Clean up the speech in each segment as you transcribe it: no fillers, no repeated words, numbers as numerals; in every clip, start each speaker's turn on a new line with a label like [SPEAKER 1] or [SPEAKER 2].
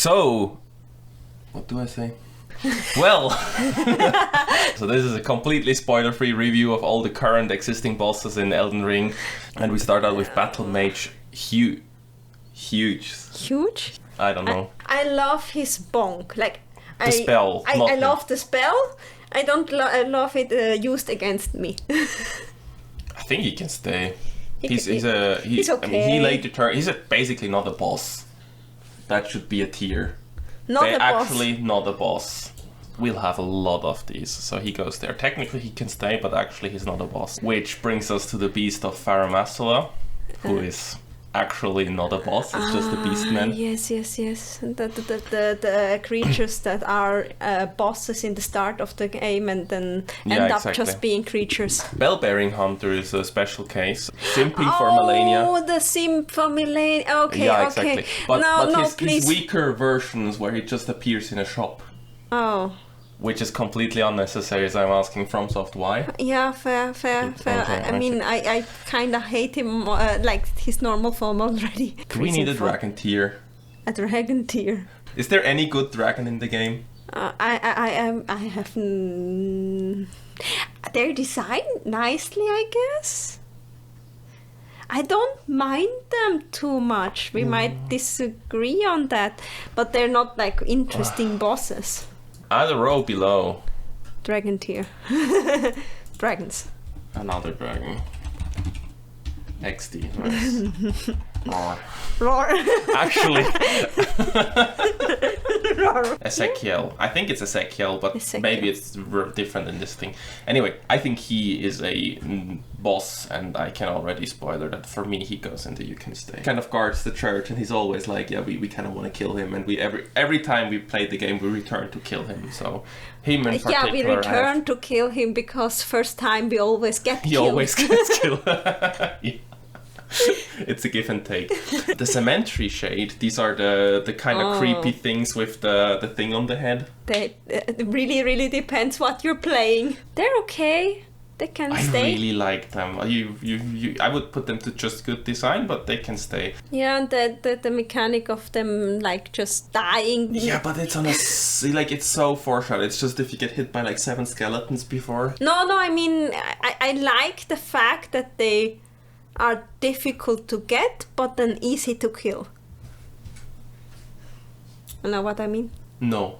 [SPEAKER 1] So, what do I say? Well, so this is a completely spoiler-free review of all the current existing bosses in Elden Ring. And we start out with Battle Mage. Huge? I don't know.
[SPEAKER 2] I love his bonk. Like,
[SPEAKER 1] The spell.
[SPEAKER 2] I love the spell. I don't love it used against me.
[SPEAKER 1] I think he can stay. He's
[SPEAKER 2] okay.
[SPEAKER 1] I mean, he later turn. He's basically not a boss. That should be a tier. Actually not a boss. We'll have a lot of these, so he goes there. Technically he can stay, but actually he's not a boss. Which brings us to the beast of Farum who is actually not a boss, it's just a beastman.
[SPEAKER 2] Yes. The creatures that are bosses in the start of the game and then end up just being creatures.
[SPEAKER 1] Bell-bearing Hunter is a special case. Simping for Melania.
[SPEAKER 2] Oh, the simp for Melania. Okay,
[SPEAKER 1] yeah,
[SPEAKER 2] okay.
[SPEAKER 1] Exactly. But
[SPEAKER 2] please.
[SPEAKER 1] His weaker versions where he just appears in a shop.
[SPEAKER 2] Oh.
[SPEAKER 1] Which is completely unnecessary, as I'm asking FromSoft why.
[SPEAKER 2] Yeah, fair. I mean, I kind of hate him, like his normal form already.
[SPEAKER 1] Do we need a dragon tier?
[SPEAKER 2] A dragon tier.
[SPEAKER 1] Is there any good dragon in the game?
[SPEAKER 2] I have... They're designed nicely, I guess. I don't mind them too much. We might disagree on that, but they're not like interesting bosses.
[SPEAKER 1] Add a row below.
[SPEAKER 2] Dragon tier. Dragons.
[SPEAKER 1] Another dragon. XD. Nice.
[SPEAKER 2] Roar.
[SPEAKER 1] Actually.
[SPEAKER 2] Roar.
[SPEAKER 1] Ezekiel. I think it's Ezekiel, but maybe it's different in this thing. Anyway, I think he is a boss, and I can already spoiler that for me he goes into you can stay. Kind of guards the church, and he's always like, yeah, we kind of want to kill him, and we every time we play the game we return to kill him. So him in particular.
[SPEAKER 2] Yeah, we return to kill him because first time we always get killed.
[SPEAKER 1] He always gets killed. Yeah. It's a give and take. The cemetery shade, these are the kind of creepy things with the thing on the head.
[SPEAKER 2] It really depends what you're playing. They're okay. They can stay.
[SPEAKER 1] I really like them. I would put them to just good design, but they can stay.
[SPEAKER 2] Yeah, and the mechanic of them like just dying.
[SPEAKER 1] Yeah, but it's on a like it's so foreshadowed. It's just if you get hit by like 7 skeletons before.
[SPEAKER 2] No, I mean I like the fact that they are difficult to get, but then easy to kill. You know what I mean?
[SPEAKER 1] No.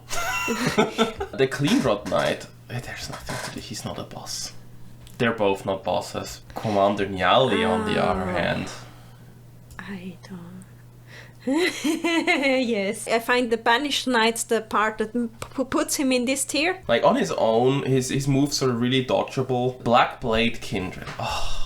[SPEAKER 1] The Clean Rod Knight, there's nothing to do. He's not a boss. They're both not bosses. Commander Nyali, on the other hand.
[SPEAKER 2] I don't. Yes. I find the Banished Knight's the part that puts him in this tier.
[SPEAKER 1] Like on his own, his moves are really dodgeable. Black Blade Kindred. Oh.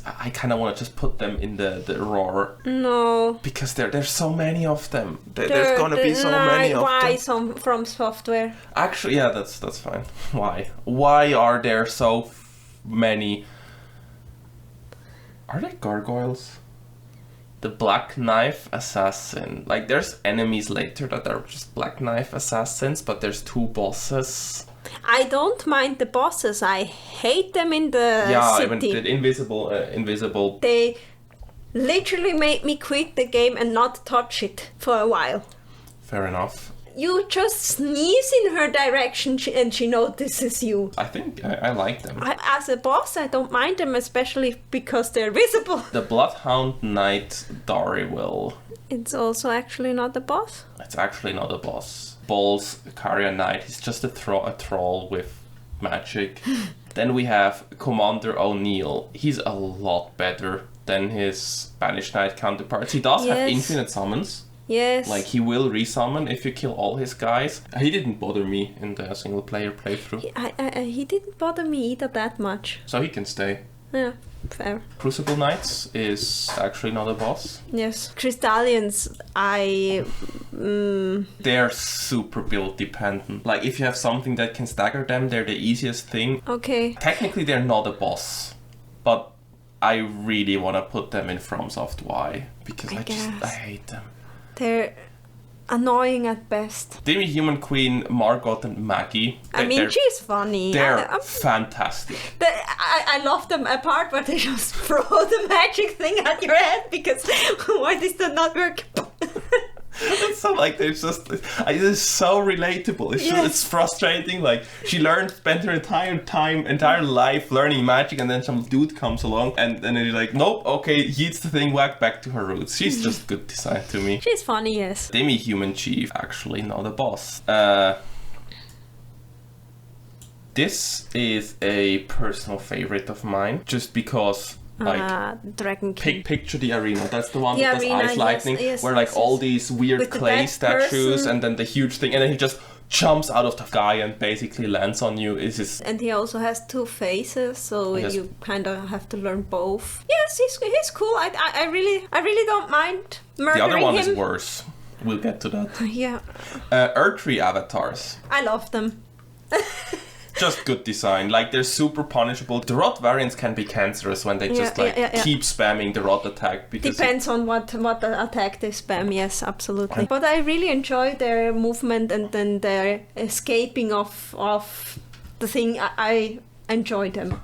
[SPEAKER 1] I kind of want to just put them in the roar.
[SPEAKER 2] No.
[SPEAKER 1] Because there's so many of them. There's gonna be so many of them.
[SPEAKER 2] Why some from software?
[SPEAKER 1] Actually, yeah, that's fine. Why? Why are there so many? Are they gargoyles? The Black Knife Assassin. Like, there's enemies later that are just Black Knife Assassins, but there's 2 bosses.
[SPEAKER 2] I don't mind the bosses. I hate them in the city.
[SPEAKER 1] Even the invisible.
[SPEAKER 2] They literally made me quit the game and not touch it for a while.
[SPEAKER 1] Fair enough.
[SPEAKER 2] You just sneeze in her direction and she notices you.
[SPEAKER 1] I think I like them.
[SPEAKER 2] As a boss, I don't mind them, especially because they're visible.
[SPEAKER 1] The Bloodhound Knight Darrywill.
[SPEAKER 2] It's also actually not a boss.
[SPEAKER 1] It's actually not a boss. Balls Carrier Knight, he's just a troll with magic. Then we have Commander O'Neill. He's a lot better than his Banished Knight counterparts. He does have infinite summons.
[SPEAKER 2] Yes.
[SPEAKER 1] Like, he will resummon if you kill all his guys. He didn't bother me in the single player playthrough.
[SPEAKER 2] He didn't bother me either that much.
[SPEAKER 1] So he can stay.
[SPEAKER 2] Yeah, fair.
[SPEAKER 1] Crucible Knights is actually not a boss.
[SPEAKER 2] Yes. Crystallians,
[SPEAKER 1] They're super build dependent. Like, if you have something that can stagger them, they're the easiest thing.
[SPEAKER 2] Okay.
[SPEAKER 1] Technically, they're not a boss. But I really want to put them in FromSoft. Why? Because I hate them.
[SPEAKER 2] They're annoying at best.
[SPEAKER 1] Demi-Human Queen, Margot and Maggie.
[SPEAKER 2] I mean, she's funny.
[SPEAKER 1] They're fantastic.
[SPEAKER 2] I love them apart, but they just throw the magic thing at your head because why does that not work?
[SPEAKER 1] That's so like it's just it's so relatable. It's frustrating. Like she spent her entire life learning magic, and then some dude comes along and then you're like, nope, okay, yeets the thing, whack back to her roots. She's just good design to me.
[SPEAKER 2] She's funny, yes.
[SPEAKER 1] Demi-human chief, actually not a boss. This is a personal favorite of mine, just because, like,
[SPEAKER 2] Dragon King.
[SPEAKER 1] Picture the arena. That's the one that does ice lightning, where like all these weird
[SPEAKER 2] with
[SPEAKER 1] clay statues,
[SPEAKER 2] person.
[SPEAKER 1] and then the huge thing, and then he just jumps out of the sky and basically lands on you.
[SPEAKER 2] And he also has two faces, so you kind of have to learn both. Yes, he's cool. I really don't mind murdering him.
[SPEAKER 1] The other one is worse. We'll get to that.
[SPEAKER 2] Yeah.
[SPEAKER 1] Erdtree avatars.
[SPEAKER 2] I love them.
[SPEAKER 1] Just good design. Like, they're super punishable. The rod variants can be cancerous when they just keep spamming the rod attack. Because
[SPEAKER 2] depends on what attack they spam. Yes, absolutely. But I really enjoy their movement and then their escaping of the thing. I enjoy them.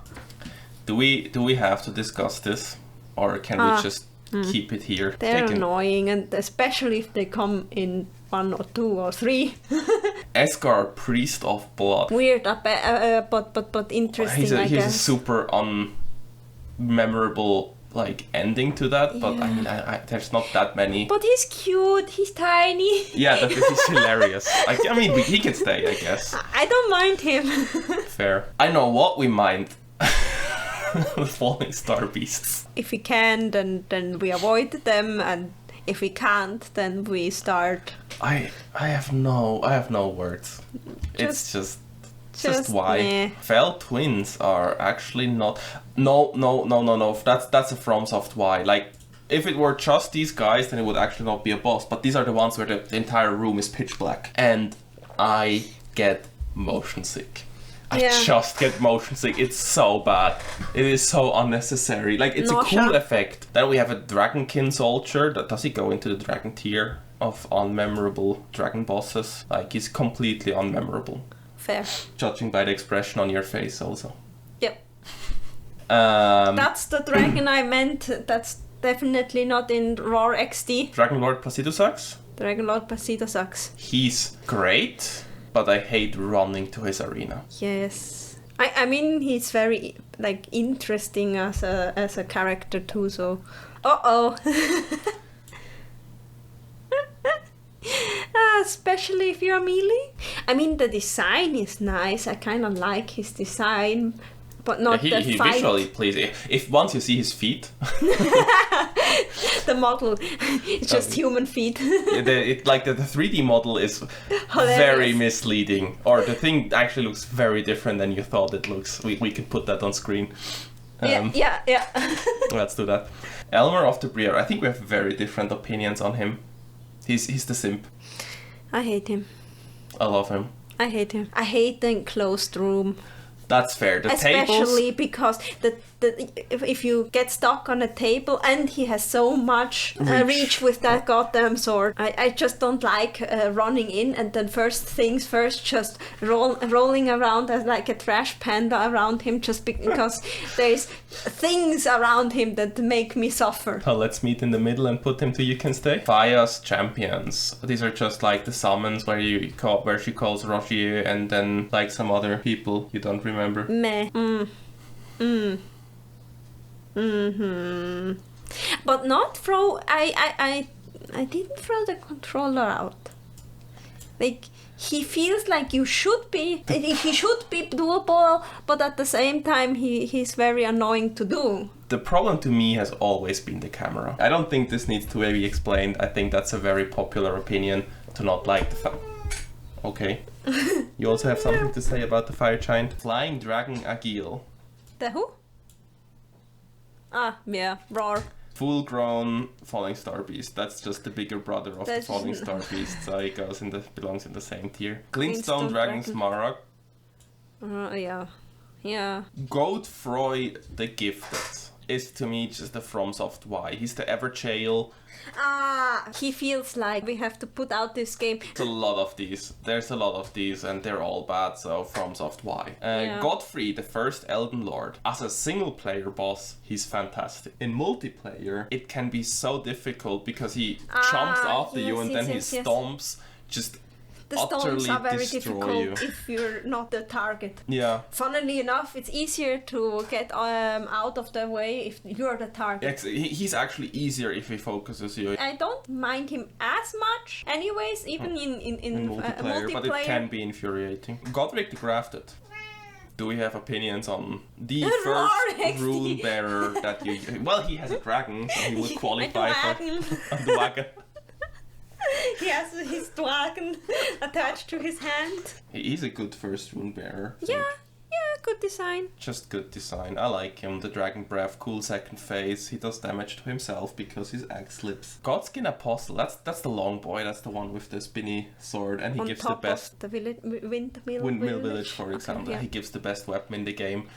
[SPEAKER 1] Do we have to discuss this, or can we just keep it here?
[SPEAKER 2] They're annoying, and especially if they come in 1 or 2 or 3.
[SPEAKER 1] Esgar, Priest of Blood.
[SPEAKER 2] Weird, but interesting.
[SPEAKER 1] He has a super unmemorable like ending to that, but I mean, there's not that many.
[SPEAKER 2] But he's cute. He's tiny.
[SPEAKER 1] Yeah, that is hilarious. I mean, he can stay, I guess.
[SPEAKER 2] I don't mind him.
[SPEAKER 1] Fair. I know what we mind. The falling star beasts.
[SPEAKER 2] If we can, then we avoid them, and if we can't, then we start.
[SPEAKER 1] I have no words. It's just why.
[SPEAKER 2] Meh.
[SPEAKER 1] Fell twins are actually not. No. That's a FromSoft why. Like, if it were just these guys, then it would actually not be a boss. But these are the ones where the entire room is pitch black, and I get motion sick. I just get motion sick. It's so bad. It is so unnecessary. Like, it's a cool effect. Then we have a Dragonkin soldier. Does he go into the dragon tier of unmemorable dragon bosses? Like, he's completely unmemorable.
[SPEAKER 2] Fair.
[SPEAKER 1] Judging by the expression on your face also.
[SPEAKER 2] Yep. That's the dragon I meant. That's definitely not in Roar XD.
[SPEAKER 1] Dragon Lord Placido sucks?
[SPEAKER 2] Dragon Lord Placido sucks.
[SPEAKER 1] He's great, but I hate running to his arena.
[SPEAKER 2] Yes. I mean, he's very like interesting as a character too, so especially if you're melee. I mean, the design is nice. I kind of like his design, but not the
[SPEAKER 1] he
[SPEAKER 2] fight.
[SPEAKER 1] Visually, please. If once you see his feet,
[SPEAKER 2] the model, it's just human feet.
[SPEAKER 1] the 3D model is
[SPEAKER 2] hilarious.
[SPEAKER 1] Very misleading, or the thing actually looks very different than you thought it looks. We can put that on screen.
[SPEAKER 2] Yeah.
[SPEAKER 1] Let's do that. Elmer of the Briar. I think we have very different opinions on him. He's the simp.
[SPEAKER 2] I hate him.
[SPEAKER 1] I love him.
[SPEAKER 2] I hate him. I hate the enclosed room.
[SPEAKER 1] That's fair.
[SPEAKER 2] Especially because if you get stuck on a table and he has so much reach with that goddamn sword, I just don't like running in and then first things first, just rolling around as like a trash panda around him just because there's things around him that make me suffer.
[SPEAKER 1] Oh, let's meet in the middle and put him to You Can Stay. Fia's champions. These are just like the summons where she calls Rogier and then like some other people you don't remember.
[SPEAKER 2] Meh. But not throw. I didn't throw the controller out. Like, he feels like he should be doable, but at the same time he's very annoying to do.
[SPEAKER 1] The problem to me has always been the camera. I don't think this needs to be explained. I think that's a very popular opinion to not like the Okay. You also have something to say about the fire giant? Flying Dragon Agil.
[SPEAKER 2] The who? Yeah, Roar.
[SPEAKER 1] Full-grown Falling Star Beast. That's just the bigger brother of the Falling Star Beast, so he belongs in the same tier. Glintstone Dragon Smaragd.
[SPEAKER 2] Yeah.
[SPEAKER 1] Godefroy the Gifted is to me just the FromSoft Y. He's the Everjail.
[SPEAKER 2] He feels like we have to put out this game.
[SPEAKER 1] There's a lot of these. There's a lot of these, and they're all bad, so FromSoft Y. Godfrey, the first Elden Lord. As a single-player boss, he's fantastic. In multiplayer, it can be so difficult because he jumps after you and then he stomps just
[SPEAKER 2] the stones are very difficult
[SPEAKER 1] you.
[SPEAKER 2] if you're not the target.
[SPEAKER 1] Yeah.
[SPEAKER 2] Funnily enough, it's easier to get out of the way if you're the target.
[SPEAKER 1] He's actually easier if he focuses you.
[SPEAKER 2] I don't mind him as much anyways, even in multiplayer,
[SPEAKER 1] but it can be infuriating. Godric the Grafted. Do we have opinions on the first rune bearer that you... Well, he has a dragon, so he would qualify for the wagon.
[SPEAKER 2] He has his dragon attached to his hand.
[SPEAKER 1] He's a good first rune bearer.
[SPEAKER 2] Yeah, good design.
[SPEAKER 1] Just good design. I like him. The dragon breath, cool second phase. He does damage to himself because his axe slips. Godskin Apostle. That's the long boy. That's the one with the spinny sword, and he gives the best.
[SPEAKER 2] The windmill
[SPEAKER 1] village, for example. He gives the best weapon in the game.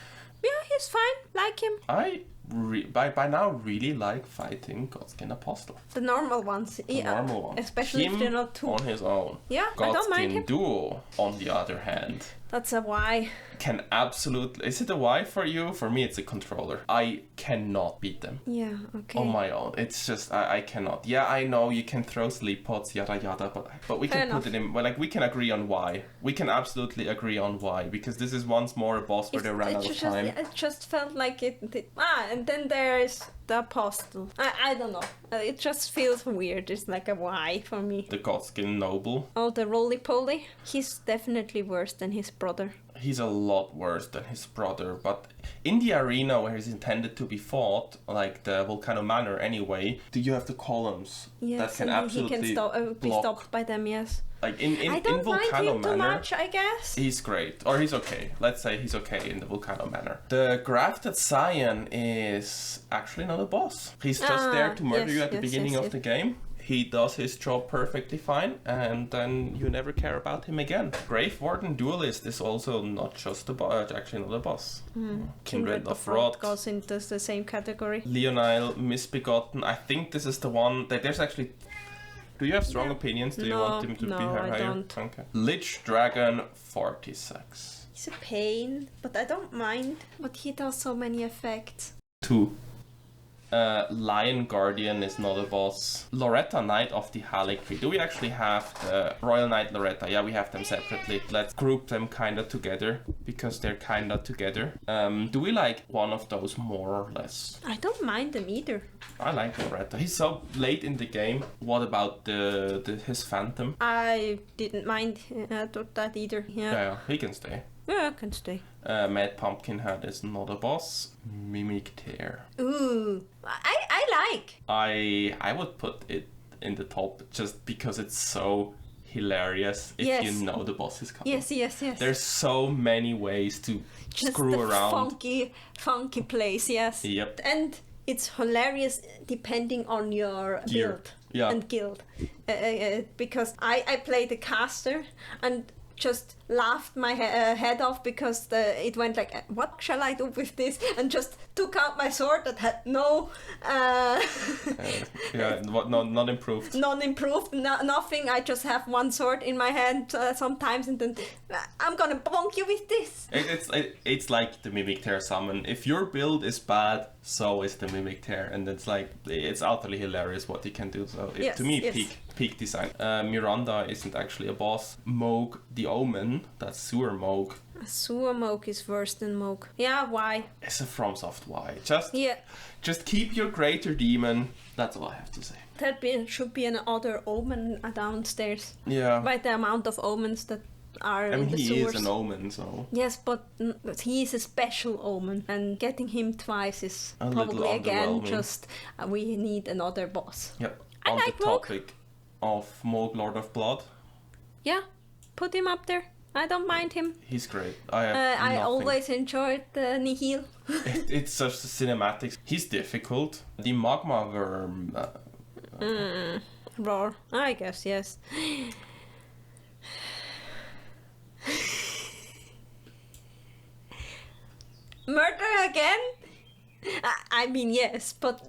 [SPEAKER 2] Yeah, he's fine. Like him.
[SPEAKER 1] I by now really like fighting Godskin Apostle.
[SPEAKER 2] The normal ones.
[SPEAKER 1] Normal ones.
[SPEAKER 2] Especially
[SPEAKER 1] him
[SPEAKER 2] if they're not too...
[SPEAKER 1] on his own.
[SPEAKER 2] Yeah,
[SPEAKER 1] Godskin
[SPEAKER 2] I don't mind him.
[SPEAKER 1] Duo, on the other hand.
[SPEAKER 2] That's a Y.
[SPEAKER 1] Can absolutely... Is it a Y for you? For me, it's a controller. I cannot beat them.
[SPEAKER 2] Yeah, okay.
[SPEAKER 1] On my own. It's just... I cannot. Yeah, I know you can throw sleep pods, yada yada, but we can put it in... Well, like, we can agree on Y. We can absolutely agree on Y, because this is once more a boss where they ran out of time.
[SPEAKER 2] It just felt like it... and then there is the Apostle. I don't know. It just feels weird. It's like a Y for me.
[SPEAKER 1] The Godskin Noble.
[SPEAKER 2] Oh, the roly-poly. He's definitely worse than his brother.
[SPEAKER 1] He's a lot worse than his brother, but in the arena where he's intended to be fought, like the Volcano Manor anyway, you have the columns that can absolutely
[SPEAKER 2] he can be stopped by them, yes.
[SPEAKER 1] Like in
[SPEAKER 2] Volcano
[SPEAKER 1] mind him
[SPEAKER 2] Manor, too much, I guess.
[SPEAKER 1] He's great, or he's okay. Let's say he's okay in the Volcano Manor. The Grafted Scion is actually not a boss. He's just there to murder you at the beginning of the game. He does his job perfectly fine, and then you never care about him again. Grave Warden Duelist is also not just a boss, actually not a boss. Kindred of Rot
[SPEAKER 2] goes into the same category.
[SPEAKER 1] Leonile Misbegotten. I think this is the one that there's actually... Do you have strong opinions? Do you want him to be higher?
[SPEAKER 2] No, I don't.
[SPEAKER 1] Okay. Lich Dragon 46.
[SPEAKER 2] He's a pain, but I don't mind. But he does so many effects.
[SPEAKER 1] 2. Lion Guardian is not a boss. Loretta Knight of the Halicry. Do we actually have the Royal Knight Loretta? Yeah, we have them separately. Let's group them kinda together, because they're kinda together. Do we like one of those more or less?
[SPEAKER 2] I don't mind them either.
[SPEAKER 1] I like Loretta. He's so late in the game. What about his Phantom?
[SPEAKER 2] I didn't mind that either.
[SPEAKER 1] Yeah, he can stay.
[SPEAKER 2] Yeah, I can stay.
[SPEAKER 1] Mad Pumpkinhead is not a boss. Mimic Tear.
[SPEAKER 2] Ooh, I like.
[SPEAKER 1] I would put it in the top just because it's so hilarious if you know the boss is coming.
[SPEAKER 2] Yes.
[SPEAKER 1] There's so many ways to
[SPEAKER 2] just
[SPEAKER 1] screw around.
[SPEAKER 2] Funky place, yes.
[SPEAKER 1] Yep.
[SPEAKER 2] And it's hilarious depending on your build and guild. Because I played the caster and just laughed my head off because it went like, what shall I do with this? And just took out my sword that had no...
[SPEAKER 1] not improved.
[SPEAKER 2] Non-improved, nothing. I just have one sword in my hand sometimes, and then I'm gonna bonk you with this.
[SPEAKER 1] It's like the Mimic Tear summon. If your build is bad, so is the Mimic Tear, and it's utterly hilarious what you can do. So to me, peak design. Miranda isn't actually a boss. Moog the Omen, that's Sewer Moog.
[SPEAKER 2] Sewer Moog is worse than Moog. Yeah, why?
[SPEAKER 1] It's a FromSoft why. Just keep your greater demon. That's all I have to say.
[SPEAKER 2] There should be another omen downstairs.
[SPEAKER 1] Yeah.
[SPEAKER 2] By the amount of omens that are in the sewers.
[SPEAKER 1] He is an omen, so...
[SPEAKER 2] Yes, but he is a special omen, and getting him twice is probably again just... we need another boss.
[SPEAKER 1] Yep.
[SPEAKER 2] I like
[SPEAKER 1] the topic of Moog Lord of Blood.
[SPEAKER 2] Yeah, put him up there. I don't mind him.
[SPEAKER 1] He's great.
[SPEAKER 2] I always enjoyed the Nihil.
[SPEAKER 1] It's such a cinematics. He's difficult. The Magma Worm...
[SPEAKER 2] Roar. I guess, yes. Murder again? I mean, yes, but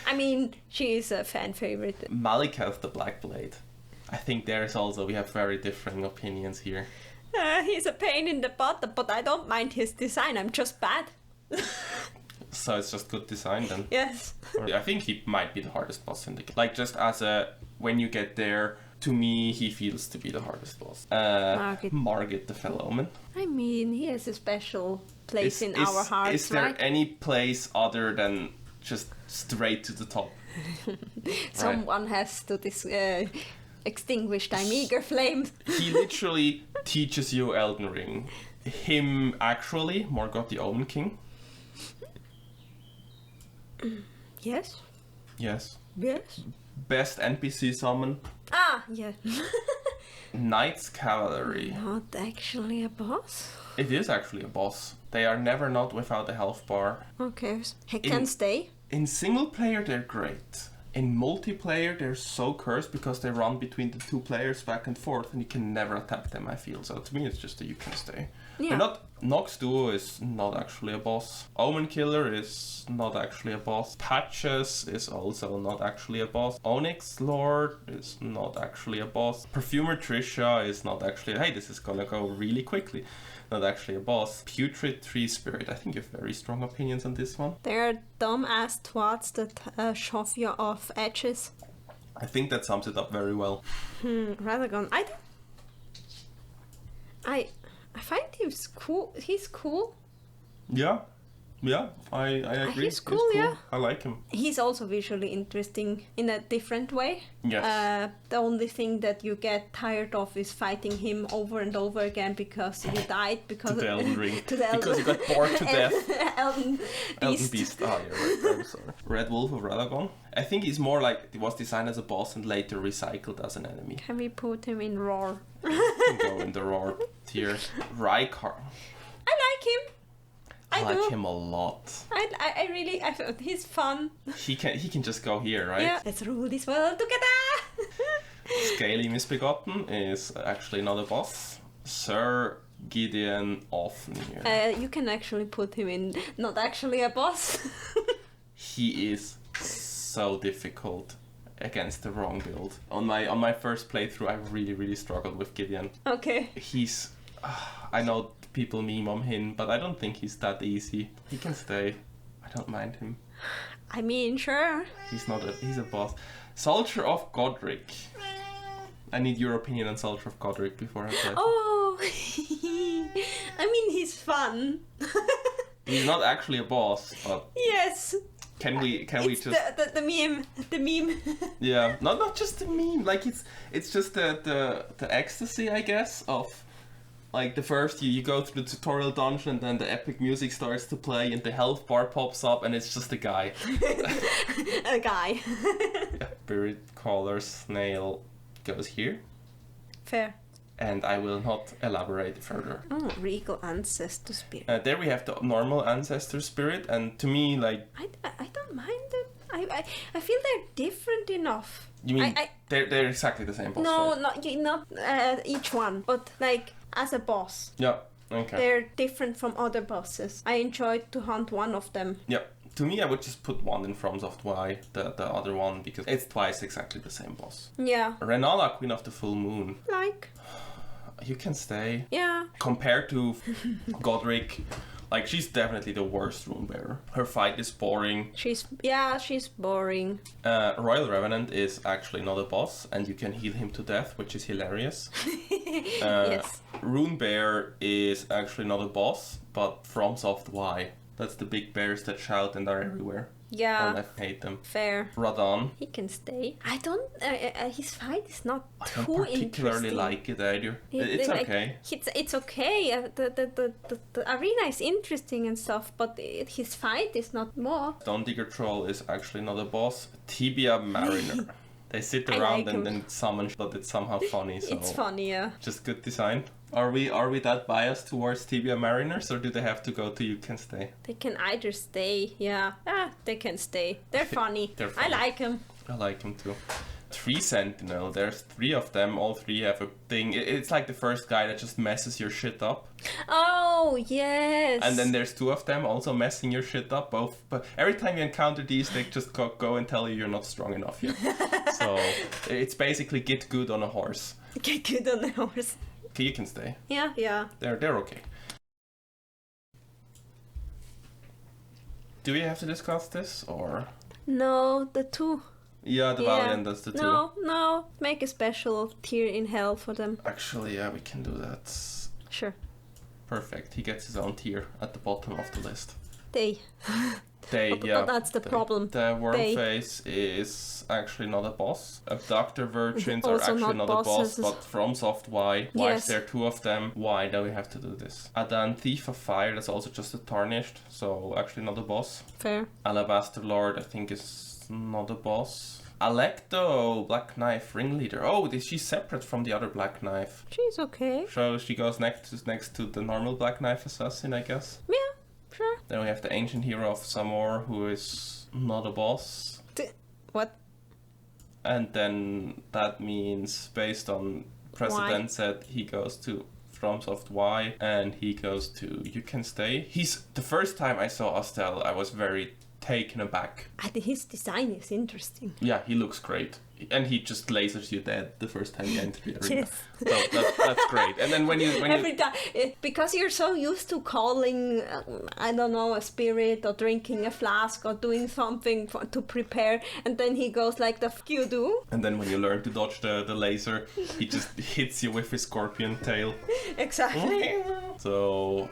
[SPEAKER 2] I mean, she is a fan favorite.
[SPEAKER 1] Malikath the Black Blade. I think we have very differing opinions here.
[SPEAKER 2] He's a pain in the butt, but I don't mind his design. I'm just bad.
[SPEAKER 1] So it's just good design then?
[SPEAKER 2] Yes.
[SPEAKER 1] I think he might be the hardest boss in the game. Like, just when you get there, to me, he feels to be the hardest boss. Margit the Felloman.
[SPEAKER 2] I mean, he has a special place in our hearts,
[SPEAKER 1] Is there any place other than just straight to the top?
[SPEAKER 2] Someone has to extinguish thy meager flame.
[SPEAKER 1] He literally teaches you Elden Ring. Him, actually, Morgoth the Omen King.
[SPEAKER 2] Yes.
[SPEAKER 1] Yes.
[SPEAKER 2] Yes.
[SPEAKER 1] Best NPC summon.
[SPEAKER 2] Yeah.
[SPEAKER 1] Knight's Cavalry.
[SPEAKER 2] Not actually a boss?
[SPEAKER 1] It is actually a boss. They are never not without a health bar.
[SPEAKER 2] Okay. He can stay.
[SPEAKER 1] In single player, they're great. In multiplayer, they're so cursed because they run between the two players back and forth, and you can never attack them, I feel. So to me, it's just that you can stay.
[SPEAKER 2] Yeah.
[SPEAKER 1] Nox Duo is not actually a boss. Omen Killer is not actually a boss. Patches is also not actually a boss. Onyx Lord is not actually a boss. Perfumer Trisha is not actually... Hey, this is gonna go really quickly. Not actually a boss. Putrid Tree Spirit. I think you have very strong opinions on this one.
[SPEAKER 2] They're dumb-ass twats that shove you off edges.
[SPEAKER 1] I think that sums it up very well.
[SPEAKER 2] Radagon. I find he's cool. He's cool.
[SPEAKER 1] Yeah. Yeah, I agree.
[SPEAKER 2] He's cool, yeah.
[SPEAKER 1] I like him.
[SPEAKER 2] He's also visually interesting in a different way.
[SPEAKER 1] Yes.
[SPEAKER 2] The only thing that you get tired of is fighting him over and over again because you died because
[SPEAKER 1] to the Elden Ring.
[SPEAKER 2] Elden.
[SPEAKER 1] Because you got bored to death.
[SPEAKER 2] Elden Beast.
[SPEAKER 1] Oh, yeah, right. I'm sorry. Red Wolf of Radagon. I think he's more like he was designed as a boss and later recycled as an enemy.
[SPEAKER 2] Can we put him in Roar?
[SPEAKER 1] Can go in the Roar tier. Rykar.
[SPEAKER 2] I like him.
[SPEAKER 1] I like him a lot.
[SPEAKER 2] I really he's fun.
[SPEAKER 1] He can just go here, right?
[SPEAKER 2] Yeah. Let's rule this world together.
[SPEAKER 1] Scaly Misbegotten is actually not a boss. Sir Gideon Ofnir.
[SPEAKER 2] You can actually put him in not actually a boss.
[SPEAKER 1] He is so difficult against the wrong build. On my first playthrough, I really struggled with Gideon.
[SPEAKER 2] Okay.
[SPEAKER 1] He's I know people meme on him, but I don't think he's that easy. He can stay. I don't mind him.
[SPEAKER 2] I mean, sure.
[SPEAKER 1] He's a boss. Soldier of Godric. I need your opinion on Soldier of Godric before I play.
[SPEAKER 2] Oh, I mean, he's fun.
[SPEAKER 1] He's not actually a boss, but
[SPEAKER 2] yes.
[SPEAKER 1] Can we just
[SPEAKER 2] the meme?
[SPEAKER 1] Yeah, not just the meme. Like it's just the ecstasy, I guess, of like the first you go through the tutorial dungeon and then the epic music starts to play and the health bar pops up and it's just a guy.
[SPEAKER 2] A guy.
[SPEAKER 1] Spirit Caller Snail goes here.
[SPEAKER 2] Fair.
[SPEAKER 1] And I will not elaborate further.
[SPEAKER 2] Oh, Regal Ancestor Spirit.
[SPEAKER 1] There we have the normal Ancestor Spirit, and to me, like...
[SPEAKER 2] I don't mind them. I feel they're different enough.
[SPEAKER 1] You mean they're exactly the same boss fight?
[SPEAKER 2] Not each one, but like as a boss.
[SPEAKER 1] Yeah, okay.
[SPEAKER 2] They're different from other bosses. I enjoyed to hunt one of them.
[SPEAKER 1] Yeah, to me I would just put one in FromSoft the other one, because it's twice exactly the same boss.
[SPEAKER 2] Yeah.
[SPEAKER 1] Renala, Queen of the Full Moon.
[SPEAKER 2] Like...
[SPEAKER 1] You can stay.
[SPEAKER 2] Yeah.
[SPEAKER 1] Compared to Godric, like she's definitely the worst rune bearer. Her fight is boring.
[SPEAKER 2] She's boring.
[SPEAKER 1] Royal Revenant is actually not a boss, and you can heal him to death, which is hilarious.
[SPEAKER 2] Yes.
[SPEAKER 1] Rune Bear is actually not a boss, but FromSoft Y. That's the big bears that shout and are everywhere.
[SPEAKER 2] Yeah.
[SPEAKER 1] And I hate them.
[SPEAKER 2] Fair.
[SPEAKER 1] Radon.
[SPEAKER 2] He can stay. I don't... his fight is not too interesting.
[SPEAKER 1] I don't particularly like it either. It's okay.
[SPEAKER 2] It's okay. The arena is interesting and stuff, but his fight is not more.
[SPEAKER 1] Stone Digger Troll is actually not a boss. Tibia Mariner. They sit around and then summon, but it's somehow funny. So
[SPEAKER 2] it's funny, yeah.
[SPEAKER 1] Just good design. Are we that biased towards Tibia Mariners, or do they have to go to You Can Stay?
[SPEAKER 2] They can either stay, yeah. They can stay. They're funny.
[SPEAKER 1] They're funny.
[SPEAKER 2] I like them.
[SPEAKER 1] I like them too. 3 Sentinel. There's 3 of them. All 3 have a thing. It's like the first guy that just messes your shit up.
[SPEAKER 2] Oh, yes.
[SPEAKER 1] And then there's 2 of them also messing your shit up. Both, but every time you encounter these, they just go and tell you you're not strong enough yet. So it's basically get good on a horse.
[SPEAKER 2] Get good on a horse.
[SPEAKER 1] Okay, you can stay.
[SPEAKER 2] Yeah.
[SPEAKER 1] They're okay. Do we have to discuss this or?
[SPEAKER 2] No, the 2.
[SPEAKER 1] Yeah, the Valiant does the 2.
[SPEAKER 2] No, make a special tier in hell for them.
[SPEAKER 1] Actually, yeah, we can do that.
[SPEAKER 2] Sure.
[SPEAKER 1] Perfect. He gets his own tier at the bottom of the list.
[SPEAKER 2] They,
[SPEAKER 1] yeah.
[SPEAKER 2] But that's the problem.
[SPEAKER 1] The Wormface is actually not a boss. Abductor Virgins are
[SPEAKER 2] Also
[SPEAKER 1] actually not a boss,
[SPEAKER 2] bosses.
[SPEAKER 1] but FromSoft, why? Why
[SPEAKER 2] Yes.
[SPEAKER 1] is there 2 of them? Why do we have to do this? Adan, Thief of Fire, that's also just a tarnished, so actually not a boss.
[SPEAKER 2] Fair.
[SPEAKER 1] Alabaster Lord, I think is not a boss. Alecto, Black Knife Ringleader. Oh, she's separate from the other Black Knife.
[SPEAKER 2] She's okay.
[SPEAKER 1] So she goes next to the normal Black Knife Assassin, I guess.
[SPEAKER 2] Yeah, sure.
[SPEAKER 1] Then we have the Ancient Hero of Samor, who is not a boss.
[SPEAKER 2] What?
[SPEAKER 1] And then that means, based on precedent set, he goes to FromSoft Y, and he goes to You Can Stay. The first time I saw Astel, I was very taken aback.
[SPEAKER 2] I think his design is interesting.
[SPEAKER 1] Yeah, he looks great. And he just lasers you dead the first time you enter the arena.
[SPEAKER 2] Yes.
[SPEAKER 1] So that's great. And then when you
[SPEAKER 2] Every time, because you're so used to calling, I don't know, a spirit or drinking a flask or doing something to prepare, and then he goes like the f you do.
[SPEAKER 1] And then when you learn to dodge the laser, he just hits you with his scorpion tail.
[SPEAKER 2] Exactly.
[SPEAKER 1] So,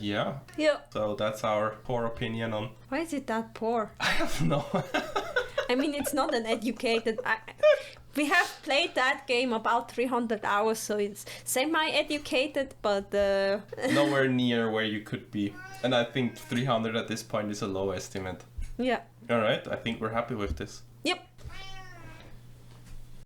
[SPEAKER 1] yeah.
[SPEAKER 2] Yeah.
[SPEAKER 1] So that's our poor opinion on...
[SPEAKER 2] Why is it that poor?
[SPEAKER 1] I have no...
[SPEAKER 2] I mean, it's not an educated... we have played that game about 300 hours, so it's semi-educated, but...
[SPEAKER 1] nowhere near where you could be. And I think 300 at this point is a low estimate.
[SPEAKER 2] Yeah.
[SPEAKER 1] Alright, I think we're happy with this.